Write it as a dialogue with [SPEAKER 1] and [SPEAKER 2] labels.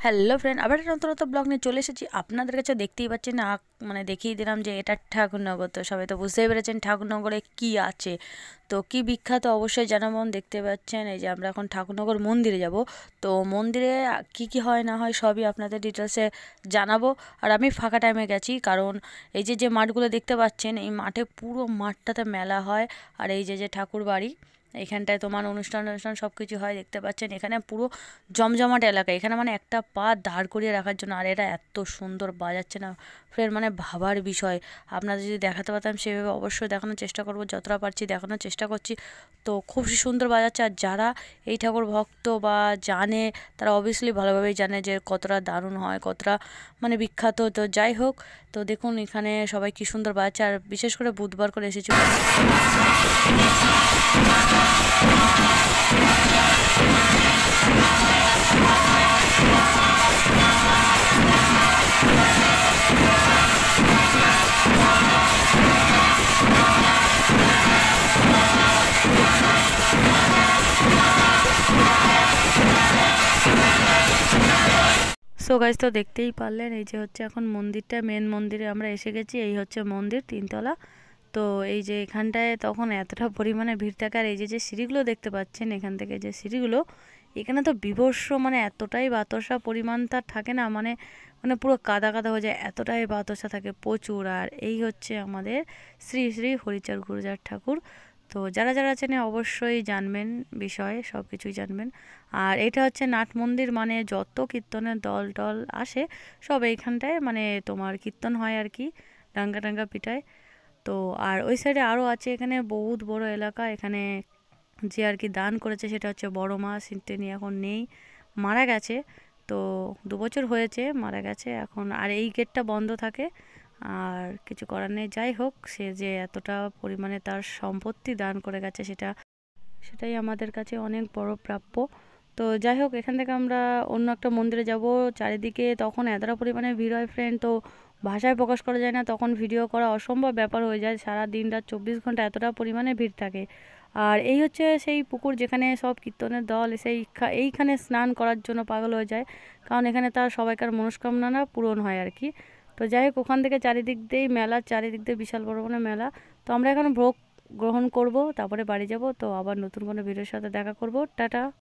[SPEAKER 1] Hello friend, আবার একটা নতুন নতুন ব্লগ নিয়ে চলে এসেছি আপনাদের কাছে। দেখতেই পাচ্ছেন না, মানে দেখিয়ে দিলাম যে এটা ঠাকুরনগর। তো সবাই তো বুঝতেই পেরেছেন ঠাকুরনগরে কি আছে, তো কি বিখ্যাত অবশ্যই জানাবো। দেখতে পাচ্ছেন এই যে আমরা এখন ঠাকুরনগর মন্দিরে যাব। তো মন্দিরে কি কি হয় না হয় সবই আপনাদের ডিটেলসে জানাবো। আর আমি ফাঁকা টাইমে গেছি, কারণ এই যে যে মাঠগুলো দেখতে পাচ্ছেন, এই মাঠে পুরো মাঠটাতে মেলা হয়। আর এই যে যে ঠাকুর বাড়ি, এখানটায় তোমার অনুষ্ঠান সব কিছু হয়। দেখতে পাচ্ছেন এখানে পুরো জমজমাট এলাকা, এখানে মানে একটা পা দাঁড় করিয়ে রাখার জন্য। আর এরা এত সুন্দর বাজাচ্ছে না ফ্রেন্ড, মানে ভাবার বিষয়। আপনাদের যদি দেখাতে পারতাম সেভাবে অবশ্যই দেখানোর চেষ্টা করব, যতটা পারছি দেখানোর চেষ্টা করছি। তো খুব সুন্দর বাজাচ্ছে। আর যারা এই ঠাকুর ভক্ত বা জানে, তারা অবভিয়াসলি ভালোভাবেই জানে যে কতটা দারুণ হয়, কতটা মানে বিখ্যাত। তো যাই হোক, তো দেখুন এখানে সবাই কি সুন্দর বাজাচ্ছে। আর বিশেষ করে বুধবার করে এসেছি। সো গাইজ, তো দেখতেই পারলেন এই যে হচ্ছে এখন মন্দিরটা, মেন মন্দিরে আমরা এসে গেছি। এই হচ্ছে মন্দির, 3 তলা। তো এই যে এখানটায় তখন এতটা পরিমাণে ভিড় থাকে। আর এই যে যে সিঁড়িগুলো দেখতে পাচ্ছেন, এখান থেকে যে সিঁড়িগুলো, এখানে তো বিভৎস মানে এতটাই বাতাসা পরিমাণ তার থাকে না, মানে মানে পুরো কাদা কাদা হয়ে যায়, এতটাই বাতাসা থাকে প্রচুর। আর এই হচ্ছে আমাদের শ্রী শ্রী হরিচাঁদ গুরুজার ঠাকুর। তো যারা যারা চেনে অবশ্যই জানবেন, বিষয়ে সব কিছুই জানবেন। আর এটা হচ্ছে নাট মন্দির, মানে যত কীর্তনের দল টল আসে সব এইখানটায় মানে তোমার কীর্তন হয় আর কি, ডাঙ্গা টাঙ্গা পিটায়। তো আর ওই সাইডে আরও আছে, এখানে বহুত বড় এলাকা। এখানে যে আর কি দান করেছে সেটা হচ্ছে বড় মা, তিনি এখন নেই, মারা গেছে। তো 2 বছর হয়েছে মারা গেছে এখন। আর এই গেটটা বন্ধ থাকে, আর কিছু করার নেই। যাই হোক, সে যে এতটা পরিমাণে তার সম্পত্তি দান করে গেছে, সেটাই আমাদের কাছে অনেক বড় প্রাপ্য। তো যাই হোক, এখান থেকে আমরা অন্য একটা মন্দিরে যাব। চারিদিকে তখন এতটা পরিমাণে ভিড় হয় ফ্রেন্ড, তো ভাষায় প্রকাশ করা যায় না। তখন ভিডিও করা অসম্ভব ব্যাপার হয়ে যায়, সারা দিন রাত 24 ঘন্টা এতটা পরিমাণে ভিড় থাকে। আর এই হচ্ছে সেই পুকুর যেখানে সব কীর্তনের দল এসে এইখানে স্নান করার জন্য পাগল হয়ে যায়, কারণ এখানে তার সবাইকার মনস্কামনা পূরণ হয় আর কি। তো যাই হোক, ওখান থেকে চারিদিক দিয়েই মেলা, চারিদিক দিয়ে বিশাল বড় কোনো মেলা। তো আমরা এখন ভোগ গ্রহণ করব, তারপরে বাড়ি যাব। তো আবার নতুন কোনো ভিডিওর সাথে দেখা করব। টাটা।